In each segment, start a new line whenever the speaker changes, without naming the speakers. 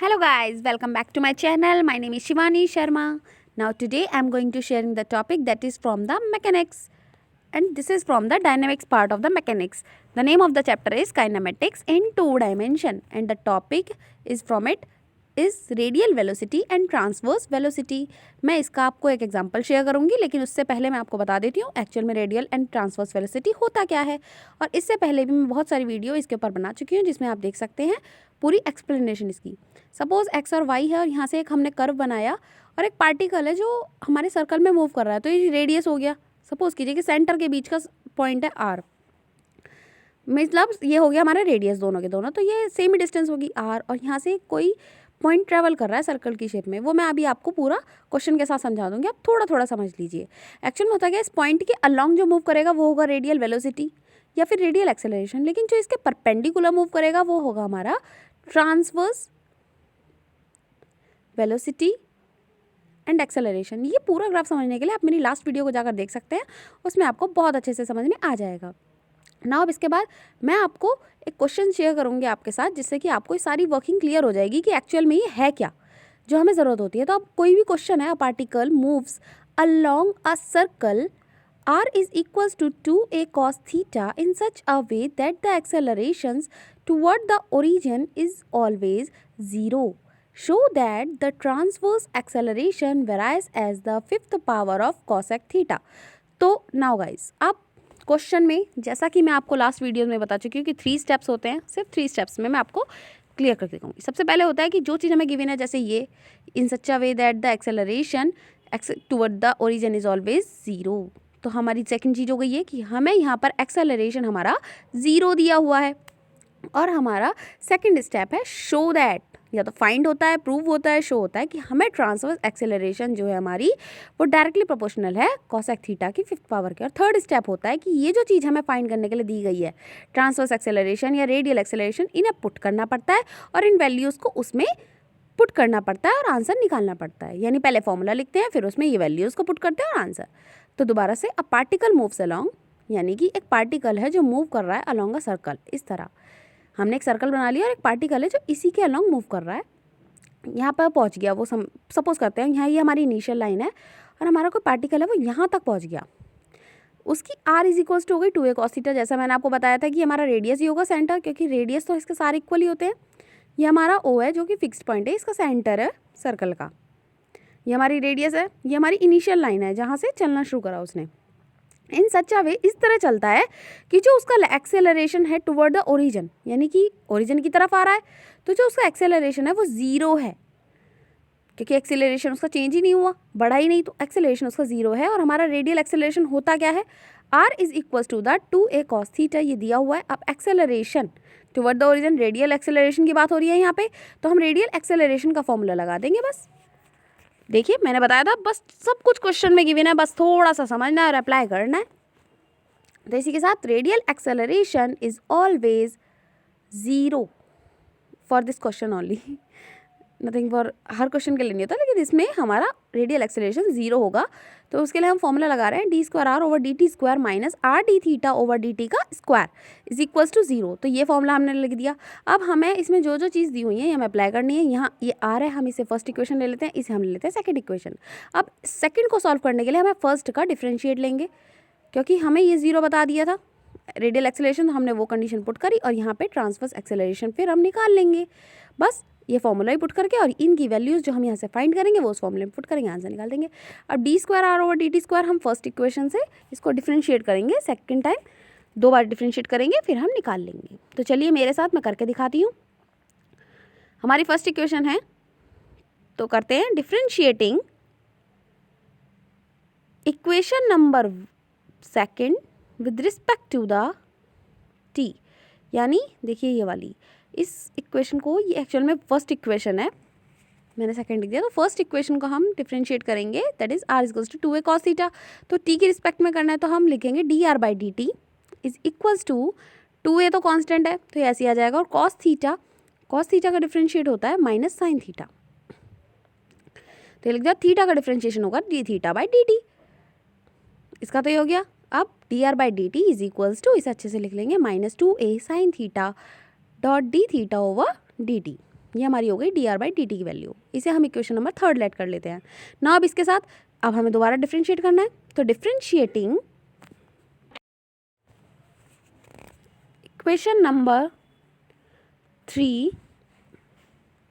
Hello guys, welcome back to my channel. My name is Shivani Sharma. Now today I am going to sharing the topic that is from the mechanics, and this is from the dynamics part of the mechanics. The name of the chapter is kinematics in 2 dimension and the topic is from it is radial velocity and transverse velocity. मैं इसका आपको एक example share करूंगी, लेकिन उससे पहले मैं आपको बता देती हूँ एक्चुअल में रेडियल एंड ट्रांसवर्स वेलोसिटी होता क्या है। और इससे पहले भी मैं बहुत सारी वीडियो इसके ऊपर बना चुकी हूँ जिसमें आप देख सकते हैं पूरी एक्सप्लेनेशन इसकी। सपोज एक्स और वाई है और यहाँ से एक हमने कर्व बनाया और एक पार्टिकल है जो हमारे सर्कल में मूव कर रहा है, तो ये रेडियस हो गया। सपोज कीजिए कि सेंटर के बीच का पॉइंट है आर, मतलब ये हो गया हमारा रेडियस दोनों के दोनों, तो ये सेम ही डिस्टेंस होगी आर। और यहाँ से कोई पॉइंट ट्रेवल कर रहा है सर्कल की शेप में, वो मैं अभी आपको पूरा क्वेश्चन के साथ समझा दूंगी, आप थोड़ा थोड़ा समझ लीजिए। एक्चुअल में होता क्या, इस पॉइंट के अलॉन्ग जो मूव करेगा वो होगा रेडियल वेलोसिटी या फिर रेडियल एक्सेलरेशन, लेकिन जो इसके परपेंडिकुलर मूव करेगा वो होगा हमारा ट्रांसवर्स वेलोसिटी एंड एक्सेलरेशन। ये पूरा ग्राफ समझने के लिए आप मेरी लास्ट वीडियो को जाकर देख सकते हैं, उसमें आपको बहुत अच्छे से समझ में आ जाएगा ना। अब इसके बाद मैं आपको एक क्वेश्चन शेयर करूंगी आपके साथ, जिससे कि आपको सारी वर्किंग क्लियर हो जाएगी कि एक्चुअल में ये है क्या जो हमें ज़रूरत होती है। तो अब कोई भी क्वेश्चन है, a particle moves along a circle r is equals to 2a cos theta in such a way that the accelerations toward the origin is always 0. Show that the transverse acceleration varies as the fifth power of cosec theta. तो now guys, आप question में, जैसा कि मैं आपको last video में बता चुकी हूँ कि 3 स्टेप्स होते हैं, सिर्फ 3 स्टेप्स में मैं आपको क्लियर करके कहूँगी। सबसे पहले होता है कि जो चीज़ हमें गिवन है, जैसे ये in such a way that the acceleration toward the origin is always 0। तो हमारी सेकंड चीज़ हो गई है कि हमें यहाँ पर एक्सेलरेशन हमारा 0 दिया हुआ है। और हमारा सेकंड स्टेप है शो दैट, या तो फाइंड होता है, प्रूव होता है, शो होता है कि हमें ट्रांसवर्स एक्सेलरेशन जो है हमारी वो डायरेक्टली प्रोपोर्शनल है कॉसेक थीटा की 5th पावर के। और थर्ड स्टेप होता है कि ये जो चीज़ हमें फाइंड करने के लिए दी गई है, ट्रांसवर्स एक्सेलरेशन या रेडियल एक्सेलरेशन, इन्हें पुट करना पड़ता है और इन वैल्यूज़ को उसमें पुट करना पड़ता है और आंसर निकालना पड़ता है। यानी पहले फॉर्मूला लिखते हैं, फिर उसमें ये वैल्यूज़ को पुट करते हैं और आंसर। तो दोबारा से, अ पार्टिकल मूव्स अलोंग, यानी कि एक पार्टिकल है जो मूव कर रहा है अलोंग अ सर्कल। इस तरह हमने एक सर्कल बना लिया और एक पार्टिकल है जो इसी के अलोंग मूव कर रहा है, यहाँ पर पहुँच गया। वो सपोज करते हैं यहाँ ये हमारी इनिशियल लाइन है और हमारा कोई पार्टिकल है वो यहाँ तक पहुँच गया। उसकी r इज इक्वल्स टू हो गई 2a cos थीटा। जैसा मैंने आपको बताया था कि हमारा रेडियस ही होगा सेंटर, क्योंकि रेडियस तो इसके सारे इक्वल ही होते हैं। ये हमारा o है जो कि फिक्स्ड पॉइंट है, इसका सेंटर है सर्कल का। ये हमारी रेडियस है, ये हमारी इनिशियल लाइन है जहाँ से चलना शुरू करा उसने। इन सच अ वे, इस तरह चलता है कि जो उसका एक्सेलरेशन है टुवर्ड द ओरिजिन, यानी कि ओरिजिन की तरफ आ रहा है, तो जो उसका एक्सेलरेशन है वो 0 है, क्योंकि एक्सेलरेशन उसका चेंज ही नहीं हुआ, बढ़ा ही नहीं, तो एक्सेलरेशन उसका 0 है। और हमारा रेडियल एक्सेलरेशन होता क्या है, r is equals to the 2a cos theta, ये दिया हुआ है। अब acceleration toward the origin, radial acceleration की बात हो रही है यहाँ पे, तो हम रेडियल एक्सेलरेशन का फॉर्मूला लगा देंगे। बस देखिए, मैंने बताया था, बस सब कुछ क्वेश्चन में गिवन है, बस थोड़ा सा समझना है और अप्लाई करना है। तो इसी के साथ radial acceleration is always 0 for this question only, nothing for her question के लिए नहीं होता, लेकिन इसमें हमारा रेडियल एक्सेलरेशन 0 होगा। तो उसके लिए हम फॉर्मूला लगा रहे हैं d² over dt square minus r d theta over dt का स्क्वायर इज इक्वल्स टू 0। तो ये फॉर्मूला हमने लिख दिया। अब हमें इसमें जो जो चीज़ दी हुई है ये हमें अप्लाई करनी है। यहाँ ये r है, हम इसे फर्स्ट इक्वेशन ले लेते हैं, इसे हम ले लेते हैं सेकेंड इक्वेशन। अब सेकेंड को सॉल्व करने के लिए हमें फर्स्ट का डिफ्रेंशिएट लेंगे, क्योंकि हमें ये 0 बता दिया था रेडियल एक्सेलरेशन, तो हमने वो कंडीशन पुट करी और यहाँ पे ट्रांसवर्स एक्सेलरेशन फिर हम निकाल लेंगे। बस ये फॉर्मूला ही पुट करके और इनकी वैल्यूज़ जो हम यहाँ से फाइंड करेंगे वो उस फॉर्मूले में पुट करेंगे, आंसर निकाल देंगे। अब d² ओवर dt स्क्वायर हम फर्स्ट इक्वेशन से इसको डिफ्रेंशिएट करेंगे, सेकंड टाइम 2 बार डिफ्रेंशिएट करेंगे, फिर हम निकाल लेंगे। तो चलिए मेरे साथ, मैं करके दिखाती हूँ। हमारी फर्स्ट इक्वेशन है, तो करते हैं differentiating equation number second with respect to the t, यानी देखिए ये वाली, इस इक्वेशन को, ये एक्चुअल में फर्स्ट इक्वेशन है, मैंने सेकंड लिख दिया, तो फर्स्ट इक्वेशन को हम डिफ्रेंशिएट करेंगे, that is r equals to 2a cos theta. तो t के रिस्पेक्ट में करना है तो हम लिखेंगे dr by dt is equals to 2a तो कांस्टेंट है तो ऐसे ही आ जाएगा, और cos थीटा का डिफ्रेंशिएट होता है माइनस साइन थीटा, तो लिख दिया थीटा का डिफ्रेंशिएशन होगा d थीटा बाई dt। इसका तो ये हो गया। अब dr by dt is equals to, इसे अच्छे से लिख लेंगे, -2a sine theta dot d theta over dt, ये हमारी हो गई dr/dt की वैल्यू। इसे हम इक्वेशन नंबर 3 लेट कर लेते हैं ना। अब इसके साथ अब हमें दोबारा डिफ्रेंशिएट करना है, तो differentiating equation number 3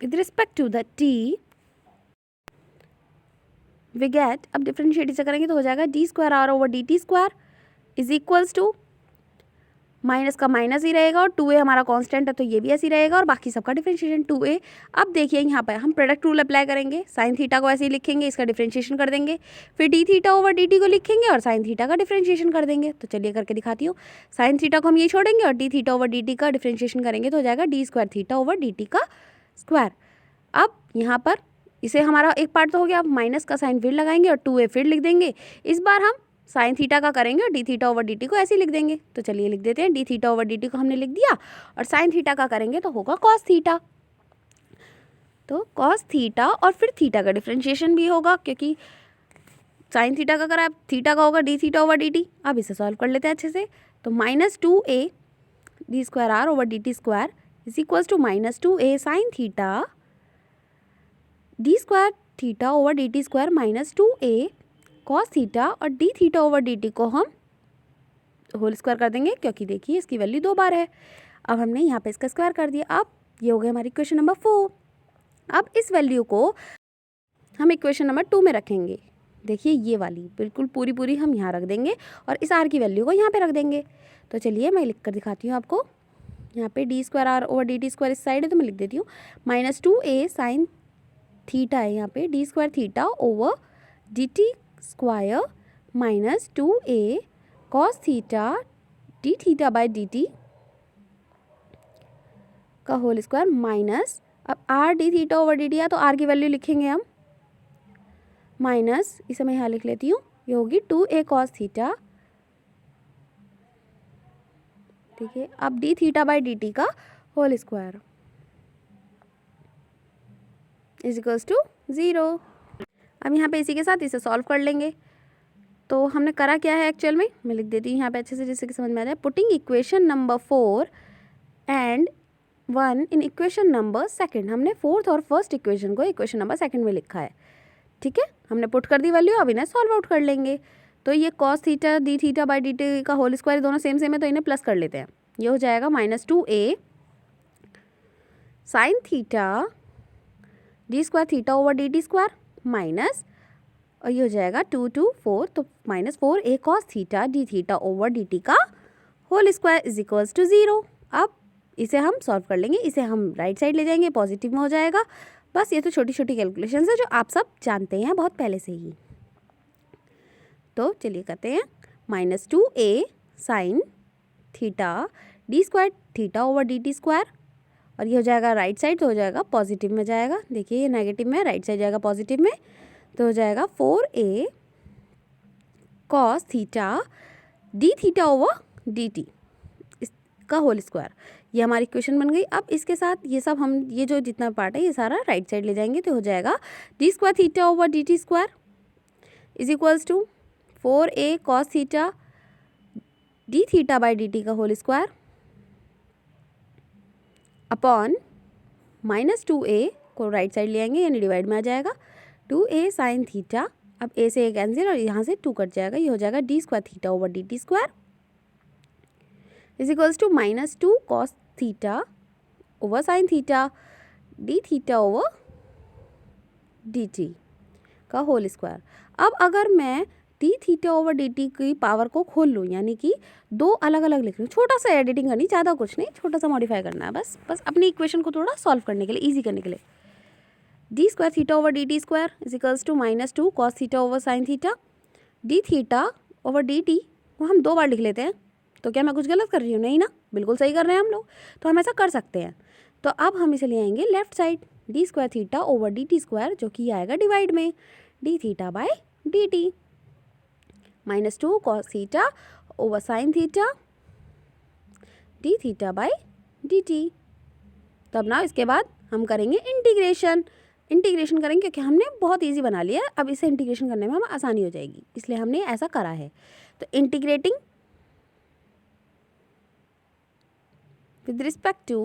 with respect to the t we get, अब डिफ्रेंशिएट इसे करेंगे तो हो जाएगा d²r/dt² is equals to, minus का माइनस ही रहेगा और 2a हमारा कांस्टेंट है तो ये भी ऐसे ही रहेगा और बाकी सबका डिफरेंशिएशन 2a। अब देखिए यहाँ पर हम प्रोडक्ट रूल अप्लाई करेंगे, साइन थीटा को ऐसे ही लिखेंगे, इसका डिफरेंशिएशन कर देंगे, फिर d θ/dt को लिखेंगे और साइन थीटा का डिफरेंशिएशन कर देंगे। तो चलिए करके दिखाती हूँ। साइन थीटा को हम ये छोड़ेंगे और d θ/dt का डिफरेंशिएशन करेंगे तो हो जाएगा d²θ/dt का स्क्वायर। अब यहाँ पर इसे हमारा एक पार्ट तो हो गया, अब माइनस का साइन फिर लगाएंगे और 2a फिर लिख देंगे। इस बार हम साइन थीटा का करेंगे और d θ/dt को ऐसे ही लिख देंगे। तो चलिए लिख देते हैं, d θ/dt को हमने लिख दिया और साइन थीटा का करेंगे तो होगा कॉस थीटा। तो कॉस थीटा और फिर थीटा का डिफरेंशिएशन भी होगा क्योंकि साइन थीटा का करा, थीटा का होगा d θ/dt। अब इसे सॉल्व कर लेते हैं अच्छे से। तो -2a d²r/dt² is equals to -2a sine theta d²θ/dt² -2a cos theta और d θ/dt को हम होल स्क्वायर कर देंगे क्योंकि देखिए इसकी वैल्यू 2 बार है। अब हमने यहाँ पे इसका स्क्वायर कर दिया। अब ये हो गया हमारी इक्वेशन नंबर 4। अब इस वैल्यू को हम इक्वेशन नंबर 2 में रखेंगे। देखिए ये वाली बिल्कुल पूरी हम यहाँ रख देंगे और इस r की वैल्यू को यहाँ पे रख देंगे। तो चलिए मैं लिख कर दिखाती हूँ आपको। यहाँ पे d²r/dt² इस साइड है तो मैं लिख देती हूँ, -2a साइन थीटा है यहाँ पे d²θ/dt² -2a cos theta d θ/dt का होल स्क्वायर माइनस, अब r d θ/dt है तो r की वैल्यू लिखेंगे हम, माइनस इसे मैं यहाँ लिख लेती हूँ, ये होगी 2a कॉस थीटा, ठीक है। अब d θ/dt का whole square is equals to 0। अब यहाँ पे इसी के साथ इसे सॉल्व कर लेंगे। तो हमने करा क्या है एक्चुअल में, मैं लिख देती हूँ यहाँ पे अच्छे से जिससे कि समझ में आ जाए। Putting equation number 4 and 1 in equation number 2, हमने 4th और 1st इक्वेशन को इक्वेशन नंबर 2 में लिखा है, ठीक है। हमने पुट कर दी वैल्यू, अब इन्हें सॉल्व आउट कर लेंगे। तो ये कॉस थीटा d θ/dt का होल स्क्वायर दोनों सेम है तो इन्हें प्लस कर लेते हैं। ये हो जाएगा -2a sine theta d²θ/dt² minus, और ये हो जाएगा 2 to 4 तो -4a cos theta d θ/dt का whole square is equals to 0। अब इसे हम सॉल्व कर लेंगे, इसे हम राइट साइड ले जाएंगे, पॉजिटिव में हो जाएगा। बस ये तो छोटी छोटी कैलकुलेशंस है जो आप सब जानते हैं बहुत पहले से ही। तो चलिए करते हैं, -2a साइन थीटा d²θ/dt² और ये हो जाएगा राइट साइड तो हो जाएगा पॉजिटिव में जाएगा। देखिए ये नेगेटिव में, राइट साइड जाएगा पॉजिटिव में, तो हो जाएगा 4a cos theta d θ/dt इसका होल स्क्वायर। ये हमारी इक्वेशन बन गई। अब इसके साथ ये सब हम, ये जो जितना पार्ट है ये सारा राइट साइड ले जाएंगे तो हो जाएगा d²θ/dt² is equals to 4a cos theta d θ/dt का होल स्क्वायर अपॉन -2a को राइट साइड ले आएंगे यानी डिवाइड में आ जाएगा, 2a साइन थीटा, अब a से a कैंसिल और यहाँ से 2 कट जाएगा, ये हो जाएगा d²θ/dt² is equals to -2 cos theta over sine theta d θ/dt का होल स्क्वायर। अब अगर मैं d θ/dt की पावर को खोल लूँ, यानी कि 2 अलग अलग लिख लूँ, छोटा सा एडिटिंग करनी, ज़्यादा कुछ नहीं, छोटा सा मॉडिफाई करना है बस अपनी इक्वेशन को थोड़ा सॉल्व करने के लिए, ईजी करने के लिए। d²θ/dt² is equals to -2 cos theta over sine theta d θ/dt वो हम 2 बार लिख लेते हैं। तो क्या मैं कुछ गलत कर रही हूँ? नहीं ना, बिल्कुल सही कर रहे हैं हम लोग, तो हम ऐसा कर सकते हैं। तो अब हम इसे ले आएंगे लेफ्ट साइड, d²θ/dt² जो कि आएगा डिवाइड में d θ/dt -2 cos theta over sine theta d θ/dt। तब ना इसके बाद हम करेंगे इंटीग्रेशन करेंगे क्योंकि हमने बहुत इजी बना लिया है। अब इसे इंटीग्रेशन करने में हमें आसानी हो जाएगी, इसलिए हमने ऐसा करा है। तो integrating with respect to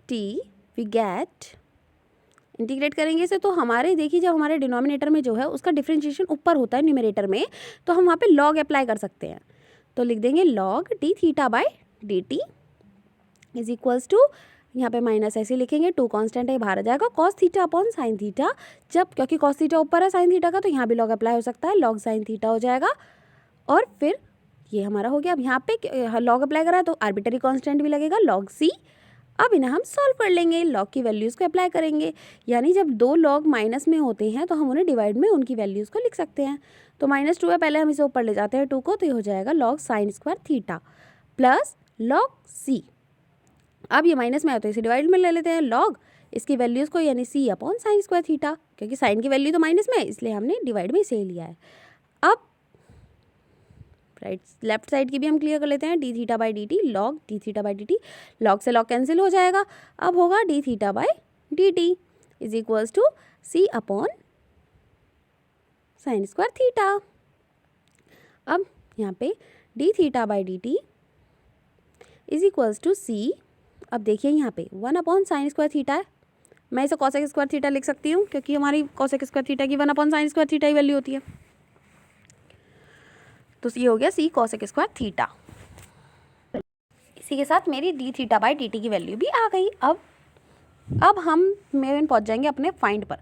t we get integrate करेंगे इसे तो हमारे देखिए जब हमारे डिनोमिनेटर में जो है उसका डिफरेंशिएशन ऊपर होता है न्यूमरेटर में, तो हम वहाँ पे लॉग अप्लाई कर सकते हैं। तो लिख देंगे log D theta by D T is equals to, यहाँ पे माइनस ऐसे लिखेंगे, 2 कांस्टेंट है बाहर आ जाएगा, cos theta upon sine theta. जब क्योंकि कॉस थीटा ऊपर है साइन थीटा का तो यहाँ भी लॉग अप्लाई हो सकता है, लॉग साइन थीटा हो जाएगा। और फिर ये हमारा हो गया। अब यहाँ पे लॉग अप्लाई करा है तो आर्बिटरी कांस्टेंट भी लगेगा लॉग सी। अब इन्हें हम सॉल्व कर लेंगे, लॉग की वैल्यूज़ को अप्लाई करेंगे, यानी जब 2 लॉग माइनस में होते हैं तो हम उन्हें डिवाइड में उनकी वैल्यूज़ को लिख सकते हैं। तो -2 है, पहले हम इसे ऊपर ले जाते हैं 2 को, तो ये हो जाएगा log sine square theta plus log c. अब ये माइनस में आया तो इसे डिवाइड में ले लेते हैं, लॉग इसकी वैल्यूज़ को यानी सी अपॉन साइन स्क्वायर थीटा, क्योंकि साइन की वैल्यू तो माइनस में है इसलिए हमने डिवाइड में इसे लिया है। अब लेफ्ट साइड की भी हम क्लियर कर लेते हैं, d theta by D t log D theta by D t, log से लॉग कैंसिल हो जाएगा। अब होगा d theta by D T is equals to c upon sine square theta. अब यहाँ पे d theta by D T is equals to c, अब देखिए यहाँ पे 1 अपॉन साइन स्क्वायर थीटा है, मैं इसे कॉसेक स्क्वायर थीटा लिख सकती हूँ क्योंकि हमारी कॉसेक स्क्वायर थीटा की 1 अपॉन साइन स्क्वायर थीटा ही वैल्यू होती है। तो ये हो गया सी कॉसेक स्क्वायर थीटा। इसी के साथ मेरी D theta by D T की वैल्यू भी आ गई। अब हम मेन पहुंच जाएंगे अपने फाइंड पर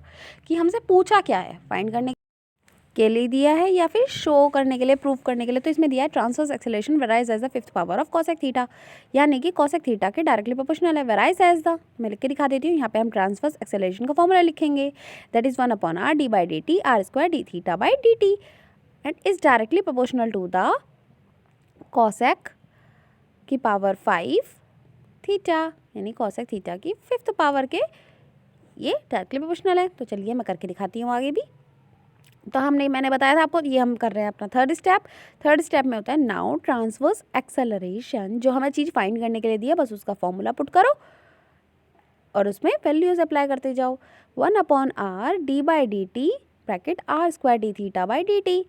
कि हमसे पूछा क्या है, फाइंड करने के लिए दिया है या फिर शो करने के लिए, प्रूफ करने के लिए। तो इसमें दिया है transverse acceleration varies as the 5th power of cosec theta, यानी कि कॉसेक थीटा के डायरेक्टली प्रोपोर्शनल है। वेराइज एज द, मैं लिख के दिखा देती हूँ, यहाँ पे हम ट्रांसवर्स एक्सेलरेशन का फॉर्मूला लिखेंगे, that is 1 upon R D by D T R square D theta by D T and is directly proportional to the cosec की पावर 5 थीटा, यानी कॉसेक थीटा की 5th पावर के ये directly proportional है। तो चलिए मैं करके दिखाती हूँ आगे भी। तो मैंने बताया था आपको, ये हम कर रहे हैं अपना थर्ड स्टेप में होता है नाउ ट्रांसवर्स एक्सेलरेशन। जो हमें चीज़ फाइंड करने के लिए दिया बस उसका फॉर्मूला पुट करो और उसमें वैल्यूज अप्लाई करते जाओ। 1 upon R D by D T bracket R square D theta by D T.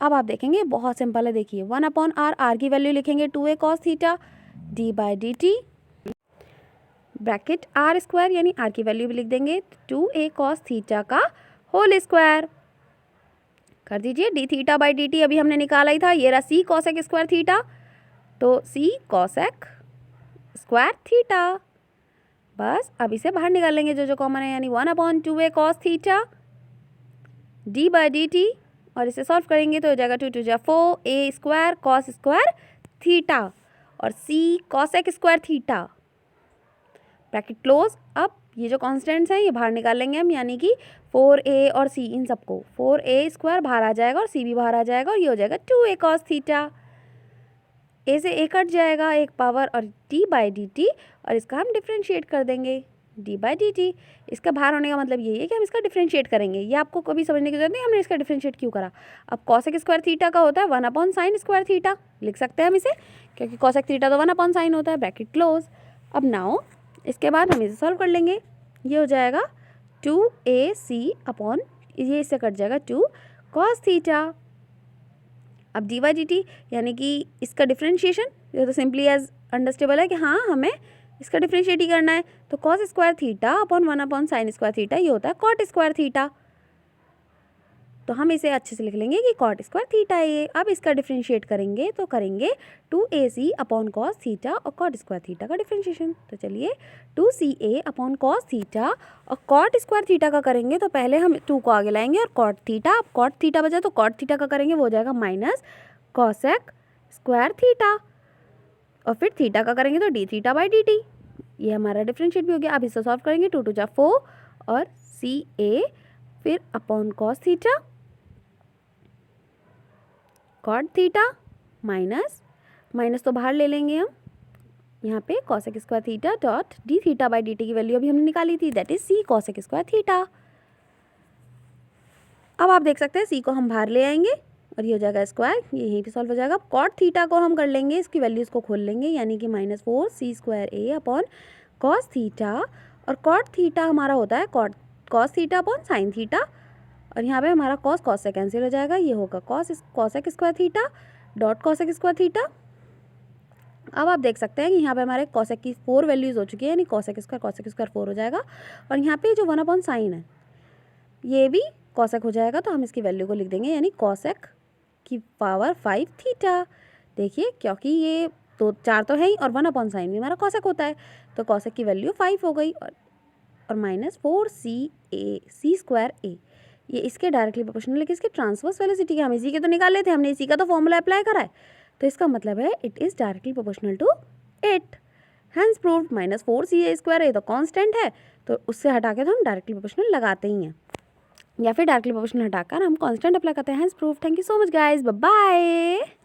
अब आप देखेंगे बहुत सिंपल है, देखिए 1 अपॉन आर की वैल्यू लिखेंगे 2a cos theta D by D T bracket R square, यानी आर की वैल्यू भी लिख देंगे 2a कॉस थीटा का होल स्क्वायर कर दीजिए। D theta by D T अभी हमने निकाला ही था, ये रहा सी कॉसेक स्क्वायर थीटा, तो सी कॉसेक स्क्वायर थीटा। बस अब इसे बाहर निकाल लेंगे जो कॉमन है, यानी 1 upon 2a cos theta D by D T, और इसे सॉल्व करेंगे तो हो जाएगा 2 2 जा 4 a square cos square theta और c cosec square theta bracket close. अब ये जो कॉन्स्टेंट्स हैं ये बाहर निकाल लेंगे हम, यानी कि 4a और c, इन सबको 4a स्क्वायर बाहर आ जाएगा और c भी बाहर आ जाएगा और ये हो जाएगा 2a कॉस थीटा। a से a कट जाएगा एक पावर और d बाई डी टी, और इसका हम डिफ्रेंशिएट कर देंगे d बाई डी टी। इसका बाहर होने का मतलब यही है कि हम इसका डिफ्रेंशिएट करेंगे, ये आपको कभी समझने की जरूरत नहीं हमने इसका डिफ्रेंशिएट क्यों करा। अब कॉसेक स्क्वायर थीटा का होता है 1 अपॉन साइन स्क्वायर थीटा, लिख सकते हैं हम इसे क्योंकि कॉसेक थीटा तो 1 अपॉन साइन होता है, ब्रैकेट क्लोज। अब नाउ इसके बाद हम इसे सॉल्व कर लेंगे, ये हो जाएगा 2ac अपॉन ये इससे कट जाएगा 2 कॉस थीटा। अब डी बाई डी टी यानी कि इसका डिफ्रेंशिएशन, ये तो सिंपली एज अंडरस्टेबल है कि हाँ हमें इसका डिफ्रेंशिएट ही करना है, तो cos square theta upon 1 upon sine square theta, ये होता है कॉट स्क्वायर थीटा। तो हम इसे अच्छे से लिख लेंगे कि कॉट स्क्वायर थीटा है ये। अब इसका डिफ्रेंशिएट करेंगे तो करेंगे 2ac अपॉन कॉस थीटा और कॉट स्क्वायर थीटा का डिफ्रेंशिएशन। तो चलिए 2ca अपॉन कॉस थीटा और कॉट स्क्वायर थीटा का करेंगे तो पहले हम 2 को आगे लाएंगे और कॉट थीटा, अब कॉट थीटा बचा तो कॉट थीटा का करेंगे वो हो जाएगा माइनस कॉसेक स्क्वायर थीटा, और फिर थीटा का करेंगे तो D theta by D T. ये हमारा डिफ्रेंशिएट भी हो गया। अब इसे सॉल्व करेंगे 2 2 जा 4 और ca फिर upon cos theta cot theta minus तो बाहर ले लेंगे हम, यहाँ पे cosec square theta dot D theta by D T की वैल्यू अभी हमने निकाली थी, that is C cosec square theta. अब आप देख सकते हैं सी को हम बाहर ले आएंगे और ये हो जाएगा स्क्वायर, ये यहीं पे सॉल्व हो जाएगा। कॉट थीटा को हम कर लेंगे, इसकी वैल्यूज़ को खोल लेंगे, यानी कि -4c square a upon cos theta, और कॉट थीटा हमारा होता है cos theta upon sine theta, और यहाँ पे हमारा कॉस से कैंसिल हो जाएगा, ये होगा cosec square theta dot cosec square theta अब आप देख सकते हैं कि यहाँ पे हमारे कॉसेक की 4 वैल्यूज़ हो चुकी है, यानी कॉसेक स्क्वायर 4 हो जाएगा। और यहाँ पे जो 1/sin है ये भी कॉसेक हो जाएगा, तो हम इसकी वैल्यू को लिख देंगे, यानी कॉसेक की पावर 5 थीटा। देखिए क्योंकि ये तो 4 तो है ही और 1/sin भी हमारा कॉसेक होता है, तो कॉसेक की वैल्यू 5 हो गई। और -4c² ये इसके डायरेक्टली प्रोपोर्शनल, लेकिन इसके ट्रांसवर्स वेलोसिटी के हम इसी के तो निकाल लेते हैं, हमने इसी का तो फॉर्मूला अप्लाई करा है, तो इसका मतलब है it is directly proportional to 8। Hence proved. -4ca² ये तो कांस्टेंट है, तो उससे हटा के तो हम डायरेक्टली प्रोपोर्शनल लगाते ही हैं, या फिर डायरेक्टली प्रोपोर्शनल हटाकर हम कांस्टेंट अप्लाई करते हैं। Hence proved. Thank you so much guys, bye bye.